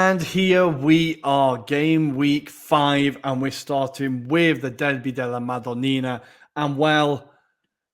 And here we are, game week 5, and we're starting with the Derby della Madonnina. And well,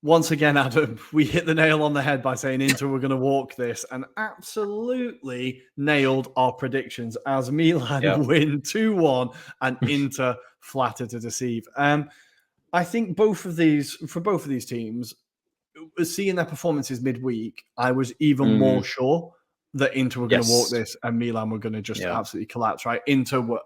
once again, Adam, we hit the nail on the head by saying Inter were going to walk this and absolutely nailed our predictions as Milan win 2-1 and Inter flatter to deceive. I think for both of these teams, seeing their performances midweek, I was even more sure that Inter were going to walk this and Milan were going to just absolutely collapse, right? Inter were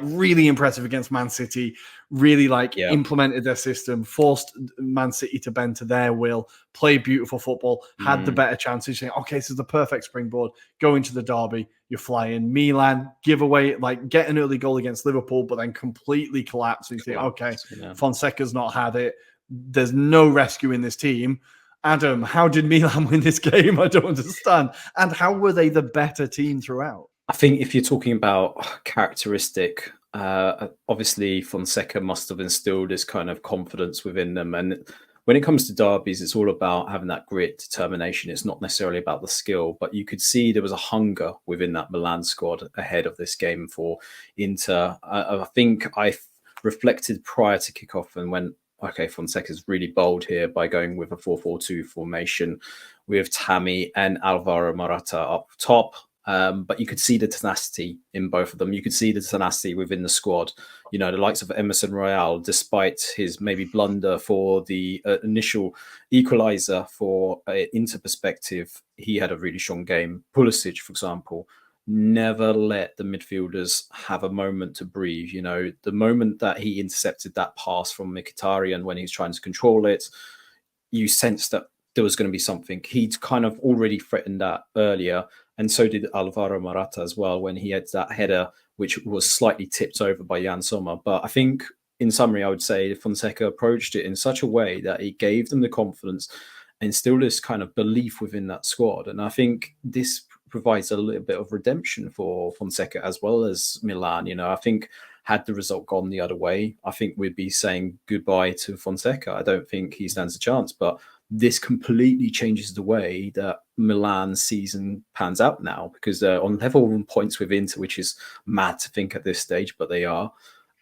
really impressive against Man City, really implemented their system, forced Man City to bend to their will, play beautiful football, had the better chances. Saying, okay, this is the perfect springboard. Go into the derby, you're flying. Milan, give away, get an early goal against Liverpool, but then completely collapse. And you think, okay, Fonseca's not had it. There's no rescue in this team. Adam, how did Milan win this game? I don't understand. And how were they the better team throughout? I think if you're talking about characteristic, obviously Fonseca must have instilled this kind of confidence within them. And when it comes to derbies, it's all about having that grit, determination. It's not necessarily about the skill, but you could see there was a hunger within that Milan squad ahead of this game for Inter. I think I reflected prior to kickoff and went, okay, Fonseca's really bold here by going with a 4-4-2 formation with Tammy and Alvaro Morata up top. But you could see the tenacity in both of them. You could see the tenacity within the squad. You know, the likes of Emerson Royal, despite his maybe blunder for the initial equaliser for Inter perspective, he had a really strong game. Pulisic, for example, never let the midfielders have a moment to breathe. You know, the moment that he intercepted that pass from Mkhitaryan when he's trying to control it, you sensed that there was going to be something. He'd kind of already threatened that earlier. And so did Alvaro Morata as well when he had that header, which was slightly tipped over by Jan Sommer. But I think, in summary, I would say Fonseca approached it in such a way that he gave them the confidence and still this kind of belief within that squad. And I think this provides a little bit of redemption for Fonseca as well as Milan. You know, I think had the result gone the other way, I think we'd be saying goodbye to Fonseca. I don't think he stands a chance, but this completely changes the way that Milan's season pans out now, because they're on level points with Inter, which is mad to think at this stage, but they are.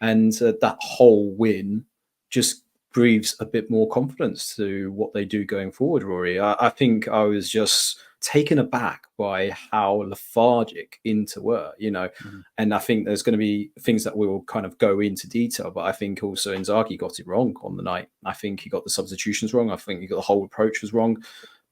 And that whole win just breathes a bit more confidence to what they do going forward, Rory. I think I was just taken aback by how lethargic Inter were, you know. And I think there's going to be things that we'll kind of go into detail, but I think also Inzaghi got it wrong on the night. I think he got the substitutions wrong. I think he got the whole approach was wrong.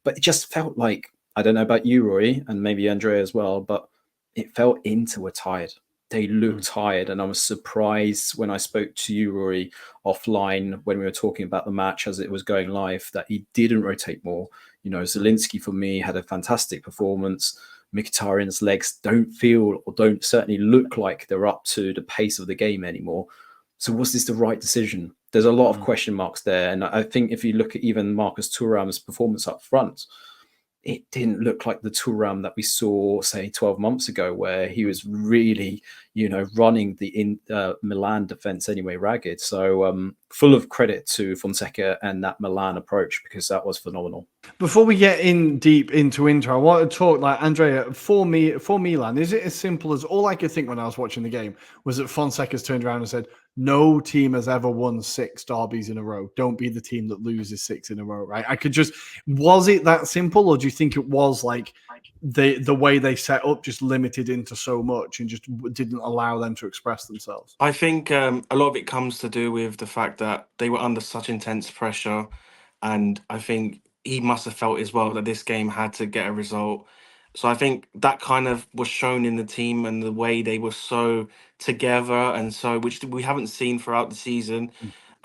But it just felt like, I don't know about you, Rory, and maybe Andrea as well, but it felt Inter were tired. They looked tired, and I was surprised when I spoke to you, Rory, offline when we were talking about the match as it was going live, that he didn't rotate more. You know, Zielinski for me had a fantastic performance. Mkhitaryan's legs don't feel or don't certainly look like they're up to the pace of the game anymore. So was this the right decision? There's a lot of question marks there, and I think if you look at even Marcus Thuram's performance up front, it didn't look like the Thuram that we saw, say, 12 months ago, where he was really, you know, running the Milan defense anyway ragged. So full of credit to Fonseca and that Milan approach, because that was phenomenal. Before we get in deep into Inter, I want to talk, Andrea, for Milan, is it as simple as, all I could think when I was watching the game was that Fonseca's turned around and said, no team has ever won 6 derbies in a row. Don't be the team that loses 6 in a row, right? Was it that simple, or do you think it was like the way they set up just limited Inter so much and just didn't allow them to express themselves? I think a lot of it comes to do with the fact that they were under such intense pressure, and I think he must have felt as well that this game had to get a result. So I think that kind of was shown in the team and the way they were so together, and so, which we haven't seen throughout the season.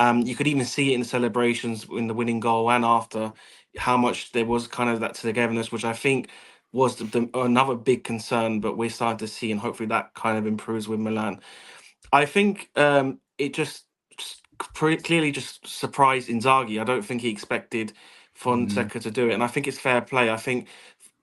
You could even see it in the celebrations in the winning goal and after, how much there was kind of that togetherness, which I think was another big concern, but we're starting to see, and hopefully that kind of improves with Milan. I think it just clearly just surprised Inzaghi. I don't think he expected Fonseca to do it, and I think it's fair play. I think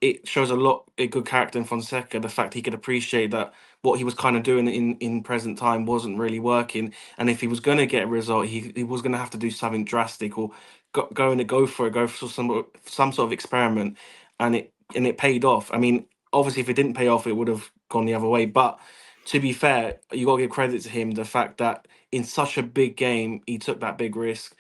it shows a good character in Fonseca, the fact he could appreciate that what he was kind of doing in present time wasn't really working, and if he was going to get a result, he was going to have to do something drastic, or go for some sort of experiment, and it paid off. I mean, obviously, if it didn't pay off, it would have gone the other way. But to be fair, you got to give credit to him, the fact that in such a big game, he took that big risk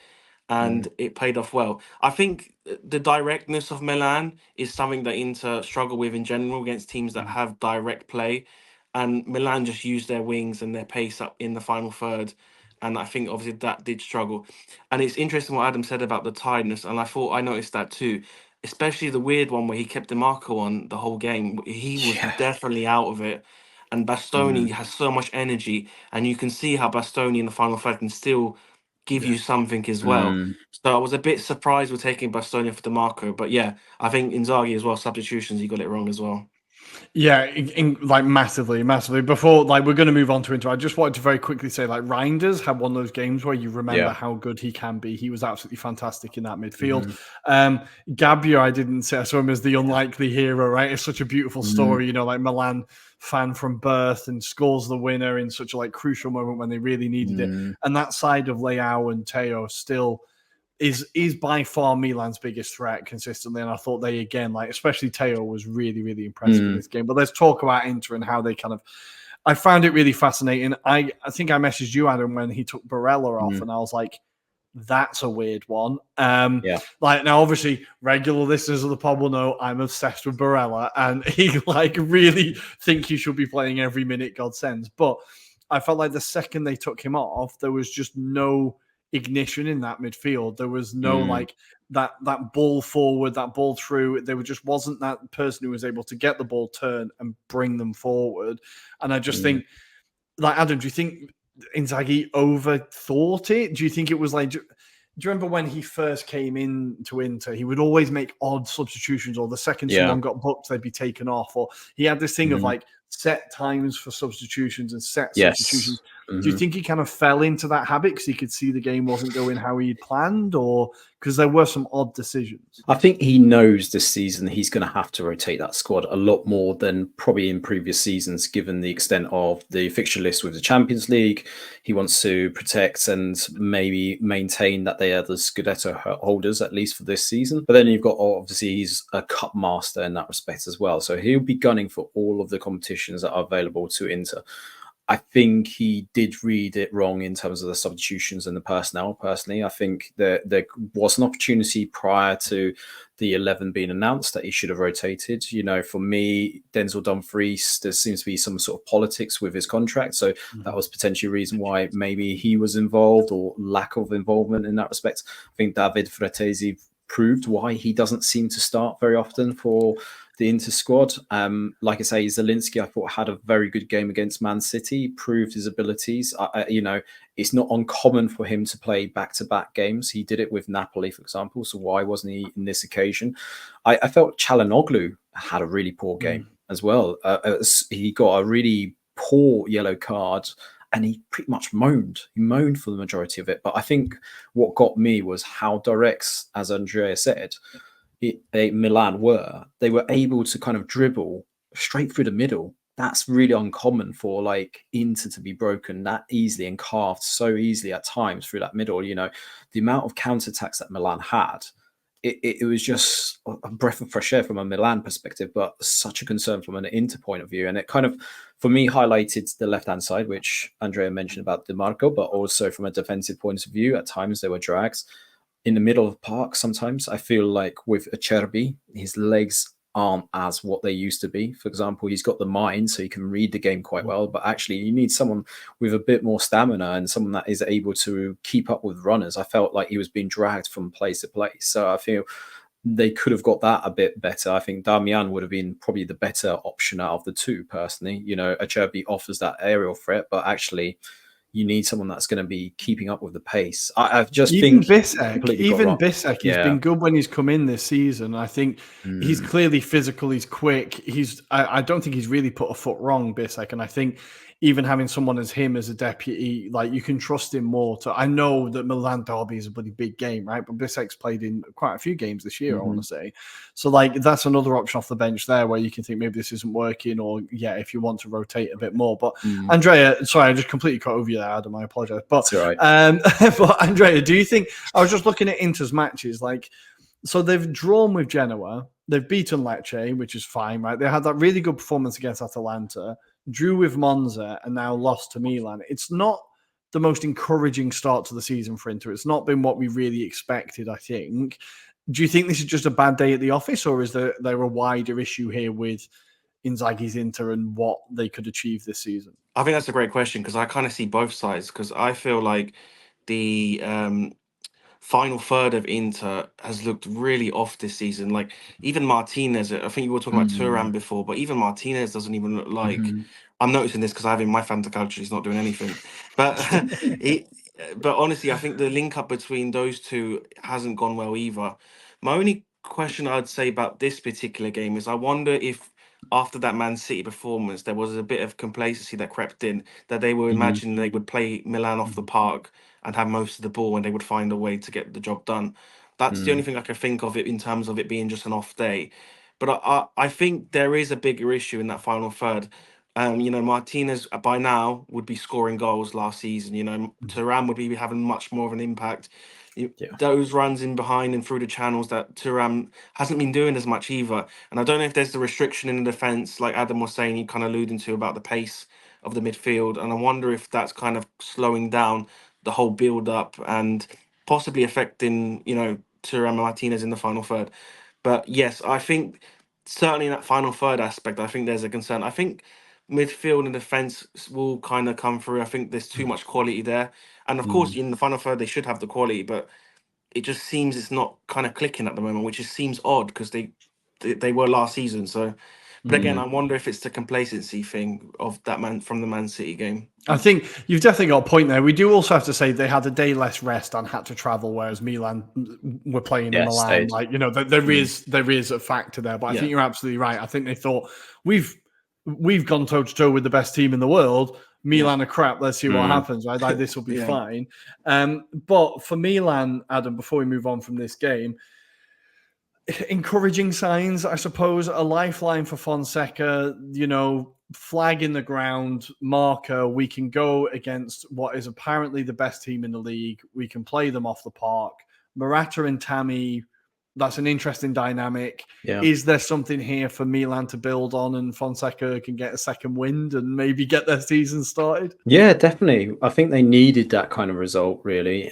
and it paid off well. I think the directness of Milan is something that Inter struggle with in general against teams that have direct play. And Milan just used their wings and their pace up in the final third. And I think obviously that did struggle. And it's interesting what Adam said about the tiredness. And I noticed that too, especially the weird one where he kept DeMarco on the whole game. He was Yeah. definitely out of it. And Bastoni has so much energy. And you can see how Bastoni in the final third can still give you something as well. So I was a bit surprised with taking Bastoni for DeMarco. But yeah, I think Inzaghi as well, substitutions, he got it wrong as well. Yeah, like massively. Before, like, we're going to move on to Inter, I just wanted to very quickly say, like, Reinders had one of those games where you remember how good he can be. He was absolutely fantastic in that midfield. Gabbia, I didn't say, I saw him as the unlikely hero, right? It's such a beautiful story, you know, like Milan fan from birth and scores the winner in such a like crucial moment when they really needed it. And that side of Leao and Teo still is by far Milan's biggest threat consistently. And I thought they, again, like, especially Teo was really, really impressive in this game. But let's talk about Inter and how they kind of, I found it really fascinating. I think I messaged you, Adam, when he took Barella off, and I was like, that's a weird one. Like, now, obviously, regular listeners of the pod will know I'm obsessed with Barella, and he like really think he should be playing every minute God sends. But I felt like the second they took him off, there was just no ignition in that midfield. There was no like that ball forward, that ball through. There just wasn't that person who was able to get the ball, turn, and bring them forward. And I just think, like, Adam, do you think Inzaghi overthought it? Do you think it was like, do you remember when he first came into Inter, he would always make odd substitutions, or the second someone got booked, they'd be taken off, or he had this thing of like set times for substitutions and set substitutions. Do you think he kind of fell into that habit because he could see the game wasn't going how he'd planned, or because there were some odd decisions? I think he knows this season he's going to have to rotate that squad a lot more than probably in previous seasons, given the extent of the fixture list with the Champions League. He wants to protect and maybe maintain that they are the Scudetto holders, at least for this season. But then you've got, obviously, he's a cup master in that respect as well. So he'll be gunning for all of the competitions that are available to Inter. I think he did read it wrong in terms of the substitutions and the personnel. Personally, I think there was an opportunity prior to the 11 being announced that he should have rotated. You know, for me, Denzel Dumfries, there seems to be some sort of politics with his contract. So that was potentially a reason why maybe he was involved, or lack of involvement in that respect. I think David Fratesi proved why he doesn't seem to start very often for the Inter squad. Like I say, Zielinski, I thought, had a very good game against Man City, proved his abilities. You know, it's not uncommon for him to play back-to-back games. He did it with Napoli, for example. So why wasn't he in this occasion? I felt Çalhanoğlu had a really poor game as well. He got a really poor yellow card, and he pretty much moaned. He moaned for the majority of it. But I think what got me was how direct, as Andrea said, Milan were. They were able to kind of dribble straight through the middle. That's really uncommon for like Inter to be broken that easily and carved so easily at times through that middle. You know, the amount of counterattacks that Milan had, it was just a breath of fresh air from a Milan perspective, but such a concern from an Inter point of view. And it kind of, for me, highlighted the left-hand side, which Andrea mentioned about DeMarco, but also from a defensive point of view, at times there were drags. In the middle of the park, sometimes I feel like with Acerbi, his legs aren't as what they used to be. For example, he's got the mind, so he can read the game quite well, but actually you need someone with a bit more stamina and someone that is able to keep up with runners. I felt like he was being dragged from place to place. So I feel they could have got that a bit better. I think Damian would have been probably the better option out of the two, personally. You know, Acerbi offers that aerial threat, but actually you need someone that's going to be keeping up with the pace. I just even think Bissek, he's been good when he's come in this season. I think he's clearly physical. He's quick. I don't think he's really put a foot wrong, Bissek. And I think even having someone as him as a deputy, like, you can trust him more. I know that Milan Derby is a bloody big game, right? But Bissek's played in quite a few games this year, I want to say. So, like, that's another option off the bench there where you can think maybe this isn't working, or, if you want to rotate a bit more. But Andrea, sorry, I just completely cut over you there, Adam. I apologize. But, right. But Andrea, do you think, I was just looking at Inter's matches, like, so they've drawn with Genoa, they've beaten Lecce, which is fine, right? They had that really good performance against Atalanta, drew with Monza, and now lost to Milan. It's not the most encouraging start to the season for Inter. It's not been what we really expected, I think. Do you think this is just a bad day at the office, or is there a wider issue here with Inzaghi's Inter and what they could achieve this season? I think that's a great question because I kind of see both sides, because I feel like the final third of Inter has looked really off this season. Like even Martinez, I think you were talking about Thuram before, but even Martinez doesn't even look like. I'm noticing this because I have in my Fanta culture, he's not doing anything. But but honestly, I think the link up between those two hasn't gone well either. My only question I'd say about this particular game is I wonder if after that Man City performance, there was a bit of complacency that crept in, that they were imagining they would play Milan off the park and have most of the ball, and they would find a way to get the job done. That's the only thing I can think of it in terms of it being just an off day. But I think there is a bigger issue in that final third. Martinez by now would be scoring goals last season. Thuram would be having much more of an impact. Those runs in behind and through the channels that Thuram hasn't been doing as much either. And I don't know if there's the restriction in the defence, like Adam was saying, you kind of alluding to about the pace of the midfield. And I wonder if that's kind of slowing down the whole build up and possibly affecting, Thuram and Martinez in the final third. But yes, I think certainly in that final third aspect, I think there's a concern. I think midfield and defence will kind of come through. I think there's too much quality there. And of course, in the final third, they should have the quality, but it just seems it's not kind of clicking at the moment, which just seems odd because they were last season. So, but again, I wonder if it's the complacency thing of that man from the Man City game. I think you've definitely got a point there. We do also have to say they had a day less rest and had to travel, whereas Milan were playing in Milan. Stayed. There is a factor there, but I think you're absolutely right. I think they thought we've gone toe to toe with the best team in the world. Milan are crap. Let's see what happens. Right, like, this will be fine. But for Milan, Adam, before we move on from this game, encouraging signs, I suppose, a lifeline for Fonseca. Flag in the ground, marker. We can go against what is apparently the best team in the league. We can play them off the park. Morata and Tammy. That's an interesting dynamic. Yeah. Is there something here for Milan to build on and Fonseca can get a second wind and maybe get their season started? Yeah, definitely. I think they needed that kind of result, really.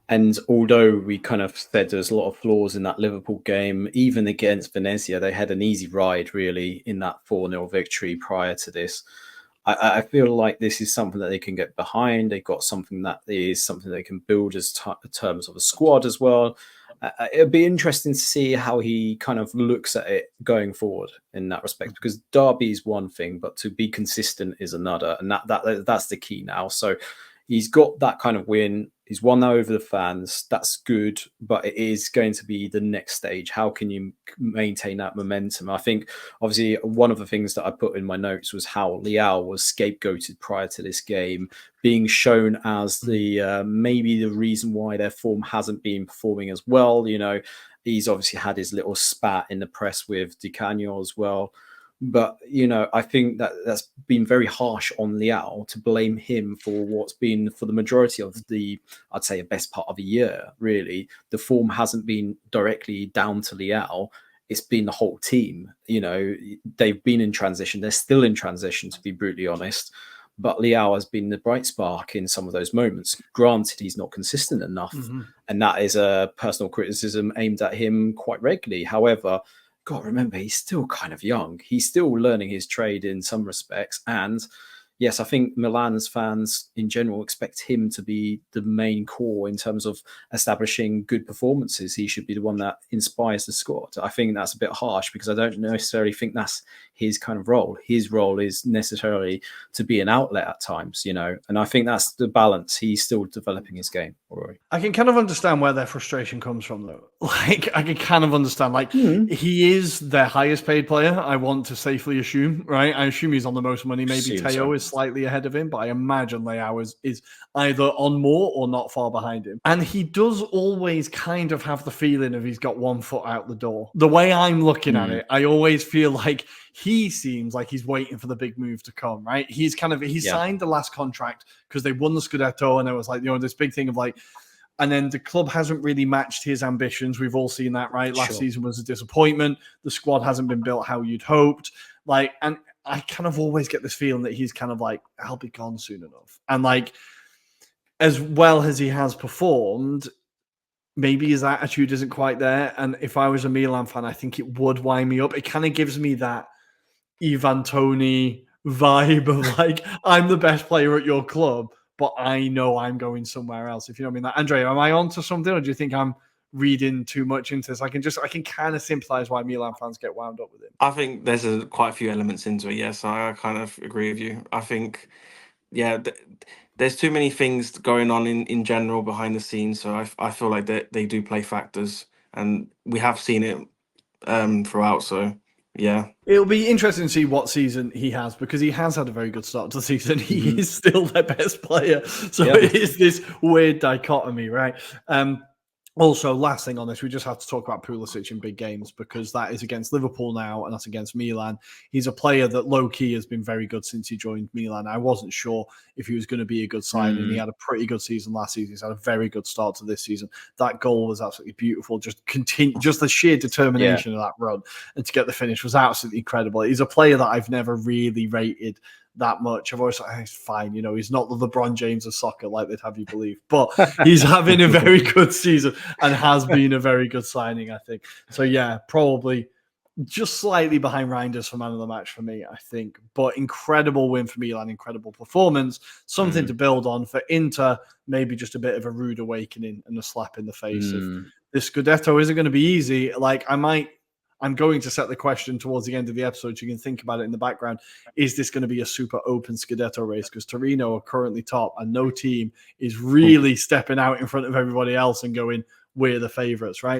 And although we kind of said there's a lot of flaws in that Liverpool game, even against Venezia, they had an easy ride, really, in that 4-0 victory prior to this. I feel like this is something that they can get behind. They've got something that is something they can build as terms of a squad as well. It'll be interesting to see how he kind of looks at it going forward in that respect, because Derby is one thing, but to be consistent is another, and that's the key now. So he's got that kind of win. He's won that over the fans. That's good, but it is going to be the next stage. How can you maintain that momentum? I think, obviously, one of the things that I put in my notes was how Leao was scapegoated prior to this game, being shown as the maybe the reason why their form hasn't been performing as well. He's obviously had his little spat in the press with Di Canio as well. But, I think that's been very harsh on Leao to blame him for what's been, for the majority of I'd say, the best part of a year, really. The form hasn't been directly down to Leao. It's been the whole team. They've been in transition. They're still in transition, to be brutally honest. But Leao has been the bright spark in some of those moments. Granted, he's not consistent enough. And that is a personal criticism aimed at him quite regularly. However, got to remember, he's still kind of young. He's still learning his trade in some respects. And yes, I think Milan's fans in general expect him to be the main core in terms of establishing good performances. He should be the one that inspires the squad. I think that's a bit harsh because I don't necessarily think that's his kind of role. His role is necessarily to be an outlet at times, and I think that's the balance. He's still developing his game already. I can kind of understand where their frustration comes from, though. I can kind of understand, he is their highest paid player, I want to safely assume, right? I assume he's on the most money. Maybe Teo is slightly ahead of him, but I imagine Leao is either on more or not far behind him. And he does always kind of have the feeling of he's got one foot out the door. The way I'm looking at it, I always feel like he seems like he's waiting for the big move to come, right? He's signed the last contract because they won the Scudetto, and it was like, this big thing of And then the club hasn't really matched his ambitions. We've all seen that, right? Last Sure. season was a disappointment. The squad hasn't been built how you'd hoped. Like, and I kind of always get this feeling that he's kind of like, I'll be gone soon enough. And like, as well as he has performed, maybe his attitude isn't quite there. And if I was a Milan fan, I think it would wind me up. It kind of gives me that Ivan Toney vibe of like, I'm the best player at your club, but I know I'm going somewhere else. If you know what I mean. Like, Andrea, am I onto something, or do you think I'm reading too much into this? I can kind of sympathize why Milan fans get wound up with him. I think there's quite a few elements into it. Yes, I kind of agree with you. I think, yeah, there's too many things going on in general behind the scenes. So I feel like they do play factors, and we have seen it throughout. So yeah. It'll be interesting to see what season he has, because he has had a very good start to the season. He is still their best player. So it is this weird dichotomy, right? Also, last thing on this, we just have to talk about Pulisic in big games, because that is against Liverpool now, and that's against Milan. He's a player that low-key has been very good since he joined Milan. I wasn't sure if he was going to be a good signing. He had a pretty good season last season. He's had a very good start to this season. That goal was absolutely beautiful. Just the sheer determination of that run and to get the finish was absolutely incredible. He's a player that I've never really rated that much. I've always thought, he's fine. You know, he's not the LeBron James of soccer, like they'd have you believe, but he's having a very good season and has been a very good signing, I think. So yeah, probably just slightly behind Reinders for man of the match for me, I think. But incredible win for Milan, incredible performance, something to build on. For Inter, maybe just a bit of a rude awakening and a slap in the face. If this Scudetto isn't going to be easy, like I'm going to set the question towards the end of the episode so you can think about it in the background. Is this going to be a super open Scudetto race? Because Torino are currently top and no team is really stepping out in front of everybody else and going, we're the favourites, right?